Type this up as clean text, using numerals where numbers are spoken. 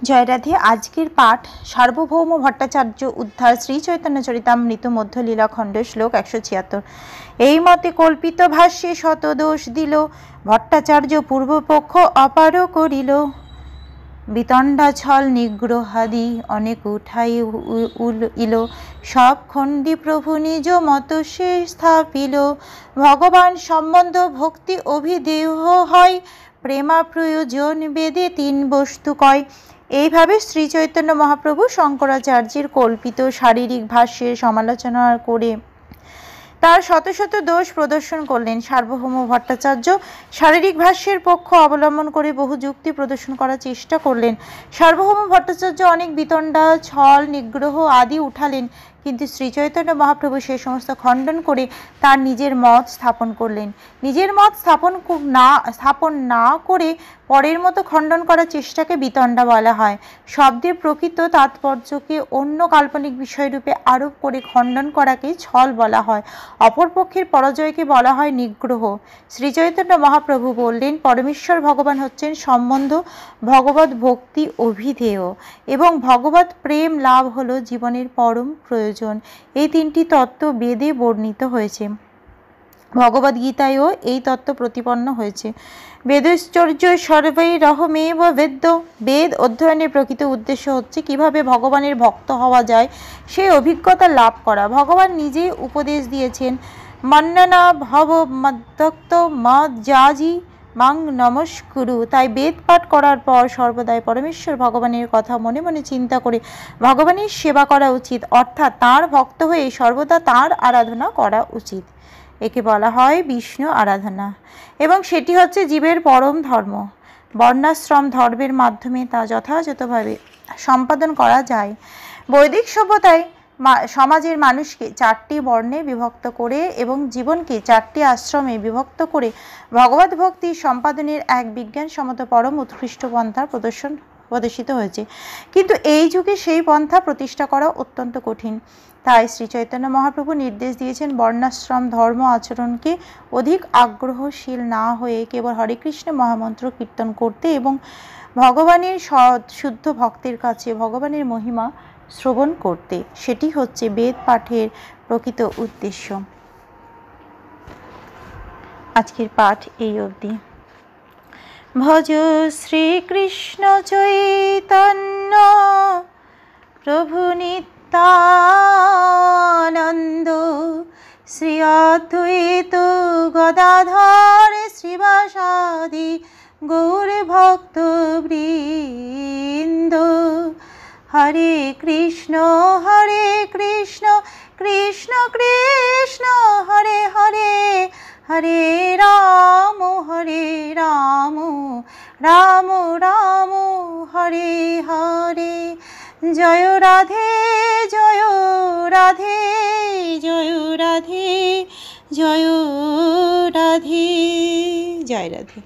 জয় রাধে। আজকের পাঠ সার্বভৌম ভট্টাচার্য উদ্ধার শ্রী চৈতন্য চরিতামৃত মধ্য লীলাখণ্ড শ্লোক 176। এই মতে কল্পিত ভাষ্যে শত দোষ দিল, ভট্টাচার্য পূর্বপক্ষ অপার করিল। বিতণ্ডা ছল নিগ্রহাদি অনেক উঠাই ইল, সব খণ্ডি প্রভু নিজ মত সে স্থাপিল। ভগবান সম্বন্ধ ভক্তি অভিদেহ হয়, প্রেমা প্রয়োজন বেদে তিন বস্তু কয়। এইভাবে শ্রী চৈতন্য মহাপ্রভু শঙ্করাচার্যের কল্পিত শারীরিক ভাষ্যের সমালোচনা করে তার শত শত দোষ প্রদর্শন করলেন। সার্বভৌম ভট্টাচার্য শারীরিক ভাষ্যের পক্ষ অবলম্বন করে বহু যুক্তি প্রদর্শন করার চেষ্টা করলেন। সার্বভৌম ভট্টাচার্য অনেক বিতণ্ডা ছল নিগ্রহ আদি উঠালেন, কিন্তু শ্রী চৈতন্য মহাপ্রভু সে সমস্ত খণ্ডন করে তার নিজের মত স্থাপন করলেন। নিজের মত স্থাপন না করে পরের মতো খণ্ডন করার চেষ্টাকে বিতণ্ডা বলা হয়। শব্দের প্রকৃত তাৎপর্যকে অন্য কাল্পনিক বিষয়রূপে আরোপ করে খণ্ডন করাকে ছল বলা হয়। অপরপক্ষের পরাজয়কে বলা হয় নিগ্রহ। শ্রী চৈতন্য মহাপ্রভু বললেন, পরমেশ্বর ভগবান হচ্ছেন সম্বন্ধ, ভগবত ভক্তি অভিধেয় এবং ভগবত প্রেম লাভ হল জীবনের পরম প্রয়োজন। এই তিনটি তত্ত্ব বেদে বর্ণিত হয়েছে। ভগবদ গীতায়ও এই তত্ত্ব প্রতিপন্ন হয়েছে। বেদশ্চর্য সর্বৈ রহমেব বেদ্য। বেদ অধ্যয়নের প্রকৃত উদ্দেশ্য হচ্ছে কিভাবে ভগবানের ভক্ত হওয়া যায় সেই অভিজ্ঞতা লাভ করা। ভগবান নিজেই উপদেশ দিয়েছেন, মন্ননা ভব মদ্ভক্ত মজ্জাজি মাং নমস্কুরু। তাই বেদ পাঠ করার পর সর্বদাই পরমেশ্বর ভগবানের কথা মনে মনে চিন্তা করে ভগবানের সেবা করা উচিত, অর্থাৎ তাঁর ভক্ত হয়ে সর্বদা তাঁর আরাধনা করা উচিত। একে বলা হয় বিষ্ণু আরাধনা, এবং সেটি হচ্ছে জীবের পরম ধর্ম। বর্ণাশ্রম ধর্মের মাধ্যমে তা যথাযথভাবে সম্পাদন করা যায়। বৈদিক সভ্যতায় সমাজের মানুষকে চারটি বর্ণে বিভক্ত করে এবং জীবনকে চারটি আশ্রমে বিভক্ত করে ভগবত ভক্তি সম্পাদনের এক বিজ্ঞানসম্মত পরম উৎকৃষ্ট পন্থা প্রদর্শিত হয়েছে, কিন্তু এই যুগে সেই পন্থা প্রতিষ্ঠা করা অত্যন্ত কঠিন। তাই শ্রী চৈতন্য মহাপ্রভু নির্দেশ দিয়েছেন বর্ণাশ্রম ধর্ম আচরণকে অধিক আগ্রহশীল না হয়ে কেবল হরে কৃষ্ণ মহামন্ত্র কীর্তন করতে এবং ভগবানের শুদ্ধ ভক্তের কাছে ভগবানের মহিমা শ্রবণ করতে। সেটি হচ্ছে বেদ পাঠের প্রকৃত উদ্দেশ্য। আজকের পাঠ এই অবধি। ভজ শ্রীকৃষ্ণ চৈতন্য প্রভু নিত্যানন্দ, শ্রী অদ্বৈত গদাধর শ্রীবাসাদি গৌর ভক্ত বৃন্দ। হরে কৃষ্ণ কৃষ্ণ কৃষ্ণ হরে হরে, হরে রাম রাম রাম হরে হরে। জয় রাধে জয় রাধে জয় রাধে জয় রাধে। জয় রাধে।